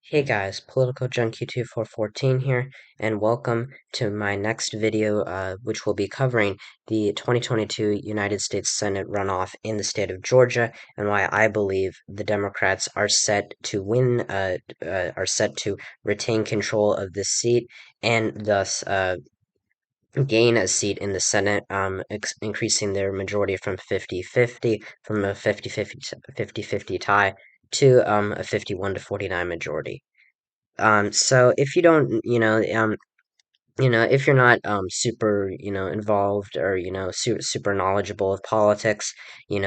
Hey guys, Political Junkie 2414 here, and welcome to my next video, which will be covering the 2022 United States Senate runoff in the state of Georgia, and why I believe the Democrats are set to win, are set to retain control of this seat, and thus gain a seat in the Senate, increasing their majority from 50-50, from a 50-50 tie to a 51 to 49 majority. So if you don't, if you're not super, involved or super knowledgeable of politics, you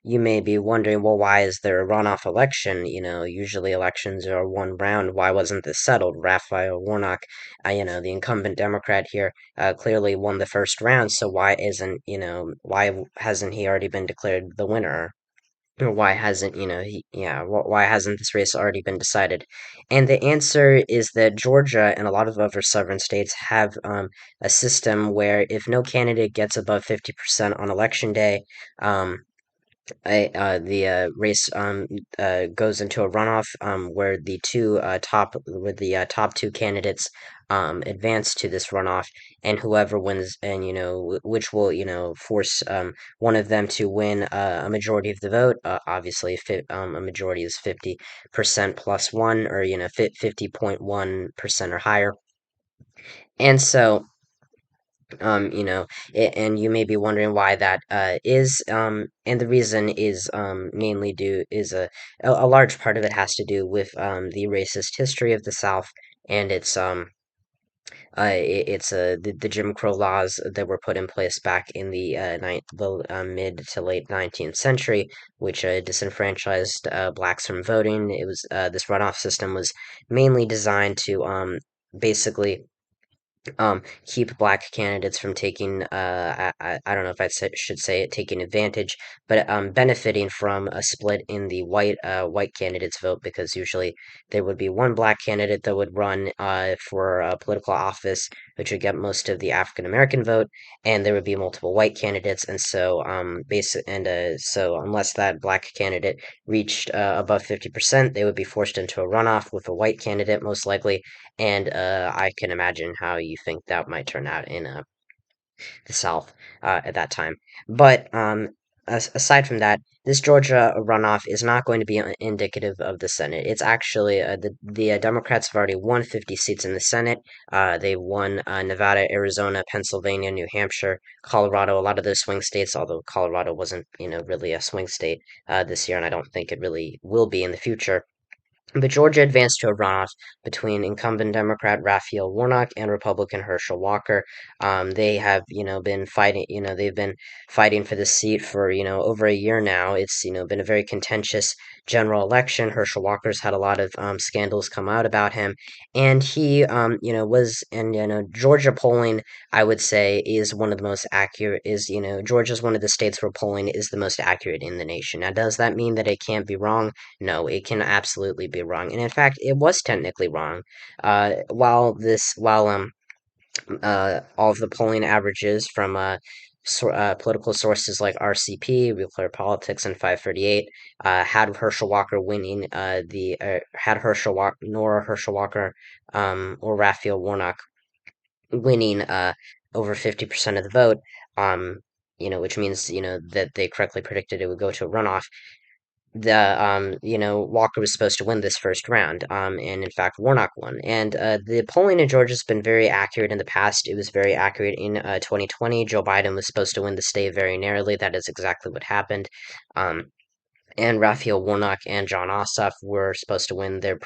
may be wondering, well, why is there a runoff election? Usually elections are one round. Why wasn't this settled? Raphael Warnock, the incumbent Democrat here, clearly won the first round. So why hasn't he already been declared the winner? Or why hasn't, why hasn't this race already been decided? And the answer is that Georgia and a lot of other southern states have a system where if no candidate gets above 50% on election day, um, the race goes into a runoff where the top two candidates advance to this runoff, and whoever wins, and which will force one of them to win a majority of the vote. Obviously, a majority is 50% plus one, or 50.1% or higher, and so. And you may be wondering why that is, and the reason is mainly due is a large part of it has to do with the racist history of the South and the Jim Crow laws that were put in place back in the mid to late 19th century, which disenfranchised blacks from voting. It was this runoff system was mainly designed to basically keep black candidates from taking I don't know if should say it taking advantage, but benefiting from a split in the white candidates vote, because usually there would be one black candidate that would run for a political office, which would get most of the African American vote, and there would be multiple white candidates, and so unless that black candidate reached above 50%, they would be forced into a runoff with a white candidate most likely, and I can imagine how you think that might turn out in the South at that time. But aside from that, this Georgia runoff is not going to be indicative of the Senate. It's actually the Democrats have already won 50 seats in the Senate. They won Nevada, Arizona, Pennsylvania, New Hampshire, Colorado, a lot of those swing states. Although Colorado wasn't, really a swing state this year, and I don't think it really will be in the future. But Georgia advanced to a runoff between incumbent Democrat Raphael Warnock and Republican Herschel Walker. They have, been fighting. They've been fighting for this seat for, over a year now. It's, been a very contentious general election. Herschel Walker's had a lot of scandals come out about him, and he, and Georgia polling, I would say, is one of the most accurate. Georgia's one of the states where polling is the most accurate in the nation. Now, does that mean that it can't be wrong? No, it can absolutely be wrong, and in fact, it was technically wrong. While all of the polling averages from political sources like RCP, Real Clear Politics, and 538 had Herschel Walker winning had Herschel Walker or Raphael Warnock winning over 50% of the vote. Um, which means that they correctly predicted it would go to a runoff. Walker was supposed to win this first round, and in fact, Warnock won. And the polling in Georgia has been very accurate in the past. It was very accurate in 2020. Joe Biden was supposed to win the state very narrowly. That is exactly what happened. Um, and Raphael Warnock and John Ossoff were supposed to win the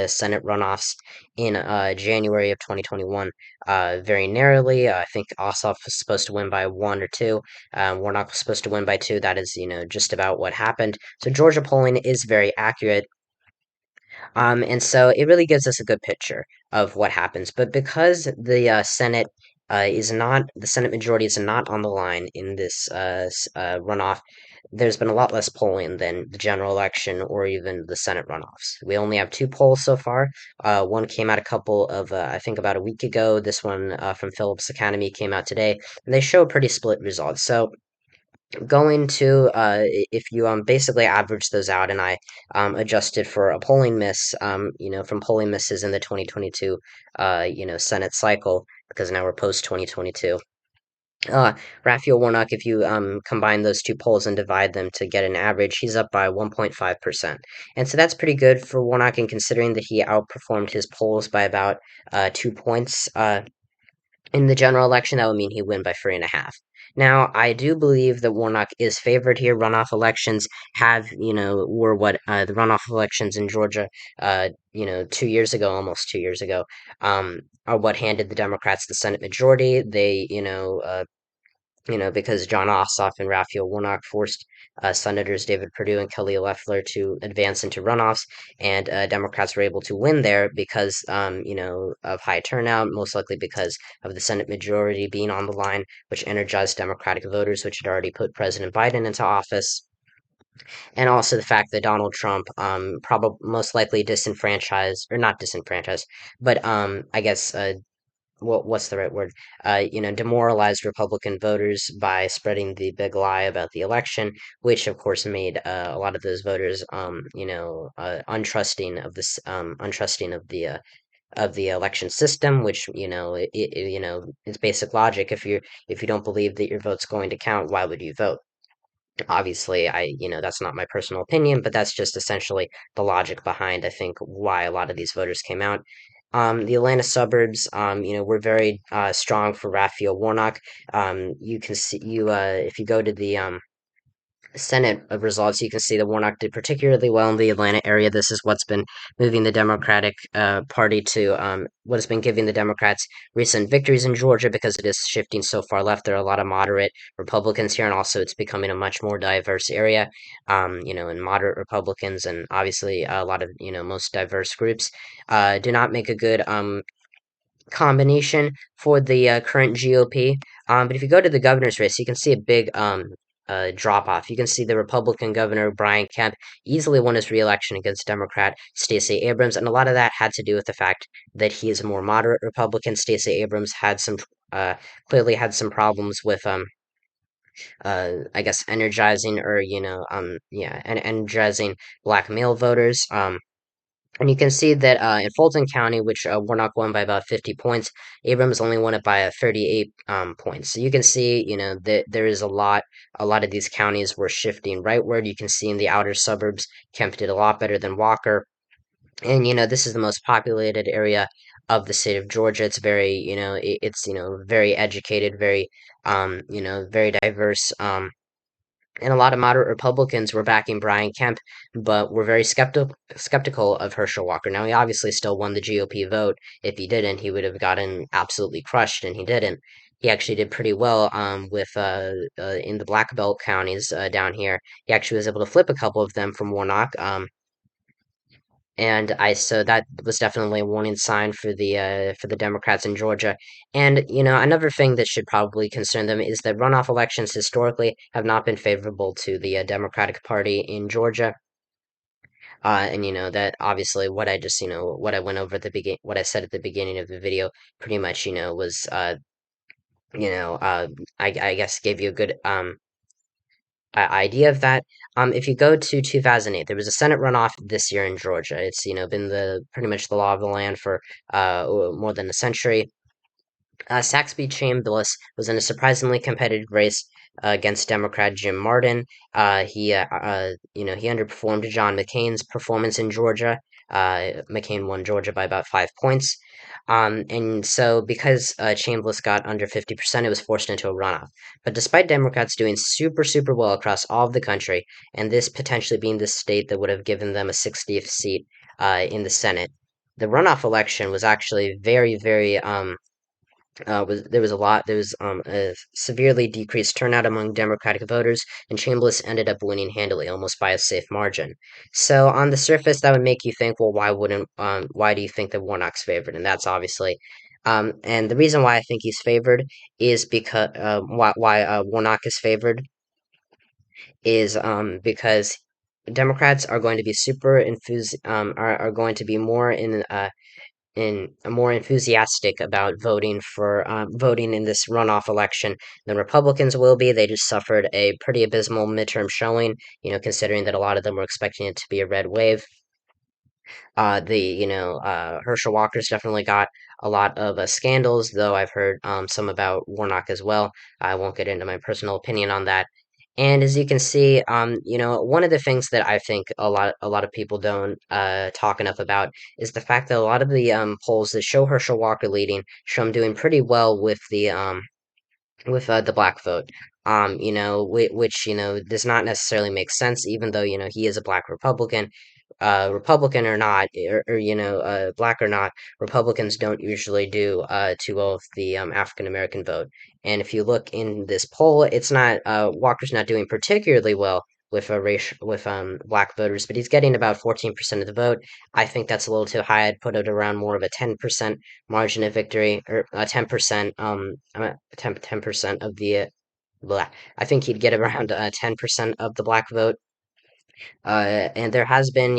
Senate runoffs in January of 2021, very narrowly. I think Ossoff was supposed to win by one or two. Warnock was supposed to win by two. That is, just about what happened. So Georgia polling is very accurate. And so it really gives us a good picture of what happens. But because the Senate majority is not on the line in this runoff, there's been a lot less polling than the general election or even the Senate runoffs. We only have two polls so far. One came out I think about a week ago. This one from Phillips Academy came out today, and they show pretty split results. So Going to if you basically average those out, and I adjusted for a polling miss, from polling misses in the 2022 Senate cycle, because now we're post 2022. Raphael Warnock, if you combine those two polls and divide them to get an average, he's up by 1.5%. And so that's pretty good for Warnock, and considering that he outperformed his polls by about 2 points in the general election, that would mean he win by 3.5. Now, I do believe that Warnock is favored here. Runoff elections were what the runoff elections in Georgia, 2 years ago, almost 2 years ago, are what handed the Democrats the Senate majority. Because John Ossoff and Raphael Warnock forced Senators David Perdue and Kelly Loeffler to advance into runoffs, and Democrats were able to win there because, of high turnout, most likely because of the Senate majority being on the line, which energized Democratic voters, which had already put President Biden into office, and also the fact that Donald Trump, probably most likely disenfranchised, or not disenfranchised, but I guess what's the right word? Demoralized Republican voters by spreading the big lie about the election, which of course made a lot of those voters, untrusting of the election system. Which it's basic logic. If you don't believe that your vote's going to count, why would you vote? Obviously, that's not my personal opinion, but that's just essentially the logic behind, I think, why a lot of these voters came out. The Atlanta suburbs, were very strong for Raphael Warnock. You can see if you go to the Senate results, you can see that Warnock did particularly well in the Atlanta area. This is what's been moving the Democratic Party to what has been giving the Democrats recent victories in Georgia, because it is shifting so far left. There are a lot of moderate Republicans here, and also it's becoming a much more diverse area, and moderate Republicans, and obviously a lot of, most diverse groups do not make a good combination for the current GOP. But if you go to the governor's race, you can see a big drop off. You can see the Republican governor, Brian Kemp, easily won his reelection against Democrat Stacey Abrams, and a lot of that had to do with the fact that he is a more moderate Republican. Stacey Abrams uh, clearly had some problems with I guess energizing, or and energizing black male voters. And you can see that in Fulton County, which Warnock won by about 50 points, Abrams only won it by 38 points. So you can see, that there is a lot of these counties were shifting rightward. You can see in the outer suburbs, Kemp did a lot better than Walker. And, this is the most populated area of the state of Georgia. It's very, it's, very educated, very, very diverse. And a lot of moderate Republicans were backing Brian Kemp, but were very skeptical of Herschel Walker. Now, he obviously still won the GOP vote. If he didn't, he would have gotten absolutely crushed, and he didn't. He actually did pretty well with in the Black Belt counties down here. He actually was able to flip a couple of them from Warnock. And I so that was definitely a warning sign for the Democrats in Georgia. And another thing that should probably concern them is that runoff elections historically have not been favorable to the Democratic Party in Georgia. And that obviously what I just what I went over at the what I said at the beginning of the video pretty much was you know uh I guess gave you a good idea of that. If you go to 2008, there was a Senate runoff this year in Georgia. It's been the pretty much the law of the land for more than a century. Saxby Chambliss was in a surprisingly competitive race against Democrat Jim Martin. He underperformed John McCain's performance in Georgia. McCain won Georgia by about 5 points. And so, because Chambliss got under 50%, it was forced into a runoff. But despite Democrats doing super, super well across all of the country, and this potentially being the state that would have given them a 60th seat in the Senate, the runoff election was actually very, very was there was a lot there was a severely decreased turnout among Democratic voters, and Chambliss ended up winning handily, almost by a safe margin. So on the surface, that would make you think, well, why do you think that Warnock's favored? And that's obviously, and the reason why I think he's favored is because why Warnock is favored is because Democrats are going to be super are going to be more in more enthusiastic about voting in this runoff election than Republicans will be. They just suffered a pretty abysmal midterm showing, considering that a lot of them were expecting it to be a red wave. Herschel Walker's definitely got a lot of scandals, though I've heard some about Warnock as well. I won't get into my personal opinion on that. And as you can see, one of the things that I think a lot of people don't talk enough about is the fact that a lot of the polls that show Herschel Walker leading show him doing pretty well with the black vote. Which does not necessarily make sense, even though he is a black Republican. Republican or not, or black or not, Republicans don't usually do too well with the African American vote. And if you look in this poll, it's not Walker's not doing particularly well with black voters, but he's getting about 14% of the vote. I think that's a little too high. I'd put it around more of a 10% margin of victory, or 10%, 10% of the black. I think he'd get around 10% of the black vote. And there has been,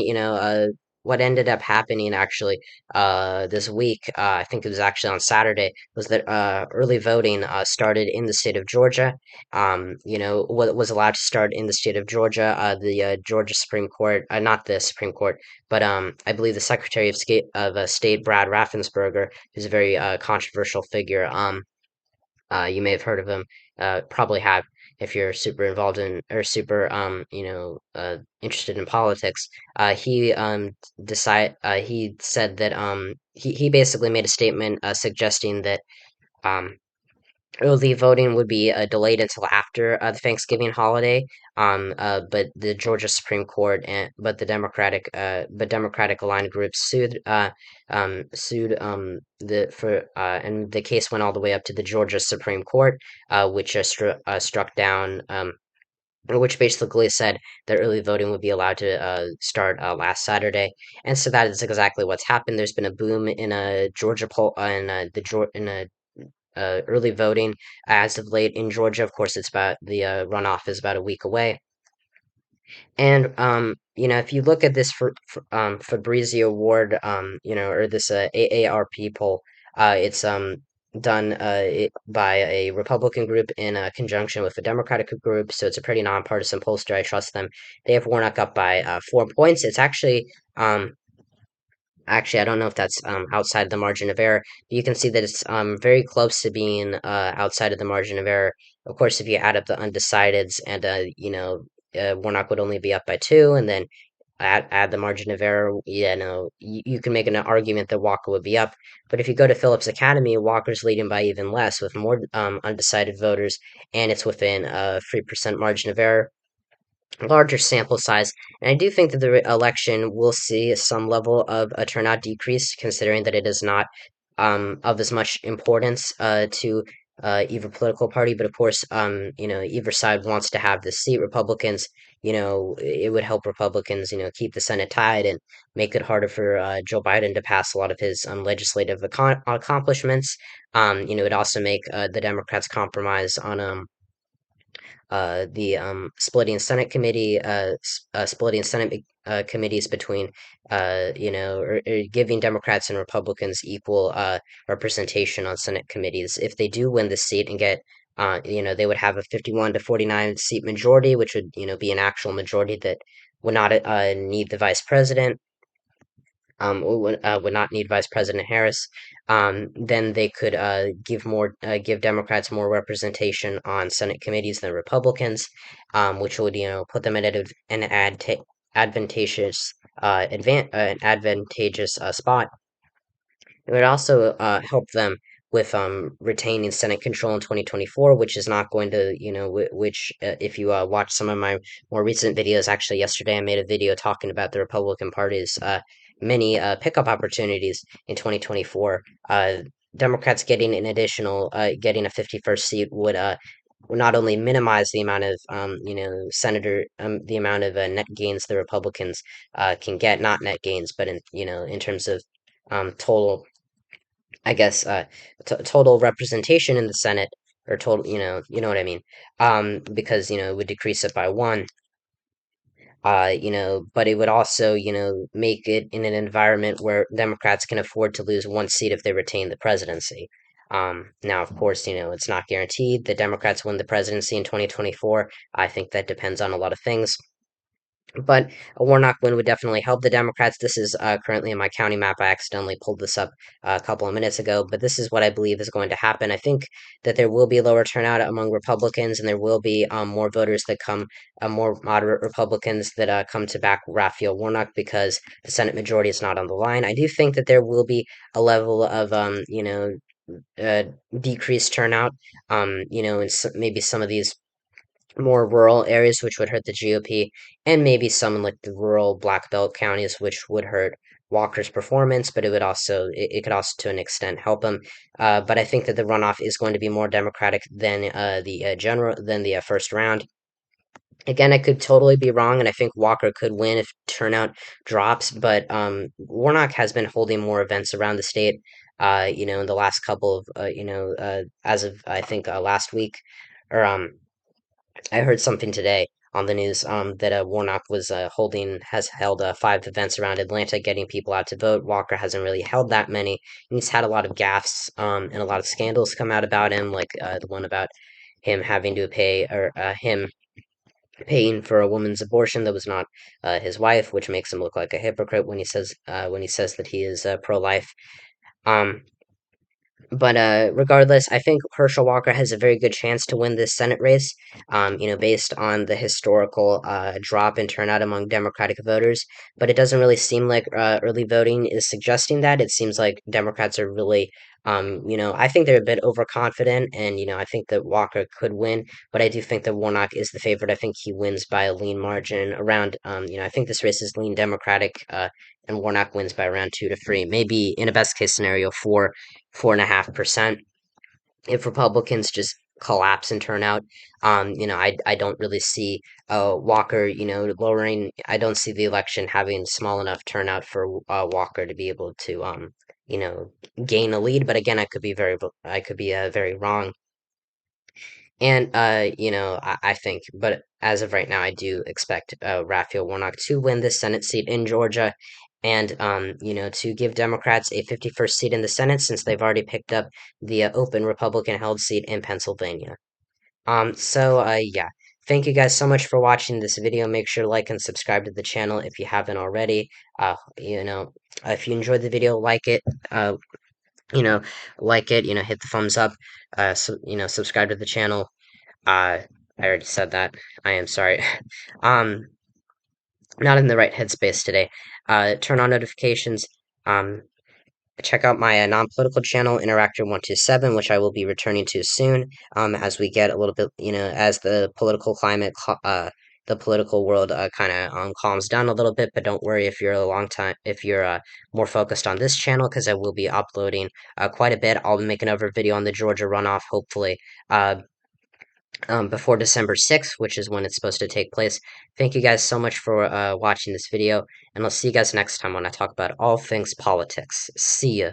what ended up happening actually this week, I think it was actually on Saturday, was that early voting started in the state of Georgia. What was allowed to start in the state of Georgia, the Georgia Supreme Court, not the Supreme Court, but I believe the Secretary of State, Brad Raffensperger, who's a very controversial figure. You may have heard of him, probably have if you're super involved in or super interested in politics. He said that he basically made a statement suggesting that um early voting would be delayed until after the Thanksgiving holiday. But the Georgia Supreme Court but Democratic aligned groups sued and the case went all the way up to the Georgia Supreme Court, which struck down which basically said that early voting would be allowed to start last Saturday, and so that is exactly what's happened. There's been a boom in a Georgia poll in a early voting as of late in Georgia. Of course, it's about the runoff is about a week away. And if you look at this Fabrizio Ward, or this AARP poll, it's done by a Republican group in conjunction with a Democratic group, so it's a pretty nonpartisan pollster. I trust them. They have Warnock up by 4 points. It's actually, I don't know if that's outside the margin of error, but you can see that it's very close to being outside of the margin of error. Of course, if you add up the undecideds and Warnock would only be up by two, and then add the margin of error, you can make an argument that Walker would be up. But if you go to Phillips Academy, Walker's leading by even less with more undecided voters, and it's within a 3% margin of error, larger sample size, and I do think that the election will see some level of a turnout decrease, considering that it is not of as much importance to either political party. But of course, either side wants to have the seat. Republicans, it would help Republicans, keep the Senate tied and make it harder for Joe Biden to pass a lot of his legislative accomplishments. It also make the Democrats compromise on the splitting Senate committees between, or giving Democrats and Republicans equal representation on Senate committees. If they do win the seat and get, they would have a 51 to 49 seat majority, which would, be an actual majority that would not need the vice president, would not need Vice President Harris. Then they could give Democrats more representation on Senate committees than Republicans, which would put them in an advantageous spot. It would also help them with retaining Senate control in 2024, which is not going to, which if you watch some of my more recent videos, actually yesterday I made a video talking about the Republican Party's many pickup opportunities in 2024. Democrats getting a 51st seat would not only minimize the amount of the amount of net gains the Republicans can get, not net gains, but in terms of total, I guess, total representation in the Senate, or total, you know what I mean, because it would decrease it by one. But it would also, make it in an environment where Democrats can afford to lose one seat if they retain the presidency. Now, of course, it's not guaranteed that Democrats win the presidency in 2024. I think that depends on a lot of things. But a Warnock win would definitely help the Democrats. This is currently in my county map. I accidentally pulled this up a couple of minutes ago, but this is what I believe is going to happen. I think that there will be lower turnout among Republicans, and there will be more voters that come, more moderate Republicans that come to back Raphael Warnock because the Senate majority is not on the line. I do think that there will be a level of, uh, decreased turnout, in maybe some of these more rural areas, which would hurt the GOP, and maybe some like the rural Black Belt counties, which would hurt Walker's performance, but it could also to an extent help him. But I think that the runoff is going to be more Democratic than the first round. Again, I could totally be wrong, and I think Walker could win if turnout drops. But Warnock has been holding more events around the state. In the last couple of as of I think last week, or I heard something today on the news that Warnock has held 5 events around Atlanta, getting people out to vote. Walker hasn't really held that many. And he's had a lot of gaffes and a lot of scandals come out about him, like the one about him having to pay or him paying for a woman's abortion that was not his wife, which makes him look like a hypocrite when he says that he is pro-life. Um, but regardless, I think Herschel Walker has a very good chance to win this Senate race, based on the historical drop in turnout among Democratic voters. But it doesn't really seem like early voting is suggesting that. It seems like Democrats are really, I think they're a bit overconfident, and, I think that Walker could win, but I do think that Warnock is the favorite. I think he wins by a lean margin around, I think this race is lean Democratic, and Warnock wins by around 2 to 3, maybe in a best case scenario, 4.5%. If Republicans just collapse in turnout, I don't really see Walker, lowering. I don't see the election having small enough turnout for Walker to be able to, you know, gain a lead. But again, I could be very wrong. And I think, but as of right now, I do expect Raphael Warnock to win this Senate seat in Georgia, and to give Democrats a 51st seat in the Senate since they've already picked up the open Republican-held seat in Pennsylvania. Yeah. Thank you guys so much for watching this video. Make sure to like and subscribe to the channel if you haven't already. If you enjoyed the video, like it. You know, like it. Hit the thumbs up. Subscribe to the channel. I already said that. I am sorry. um, Not in the right headspace today. Turn on notifications. Um, Check out my non-political channel, Interactor127, which I will be returning to soon. As we get a little bit, as the political world kind of calms down a little bit. But don't worry if you're more focused on this channel, because I will be uploading quite a bit. I'll make another video on the Georgia runoff, hopefully. Before December 6th, which is when it's supposed to take place. Thank you guys so much for watching this video, and I'll see you guys next time when I talk about all things politics. See ya.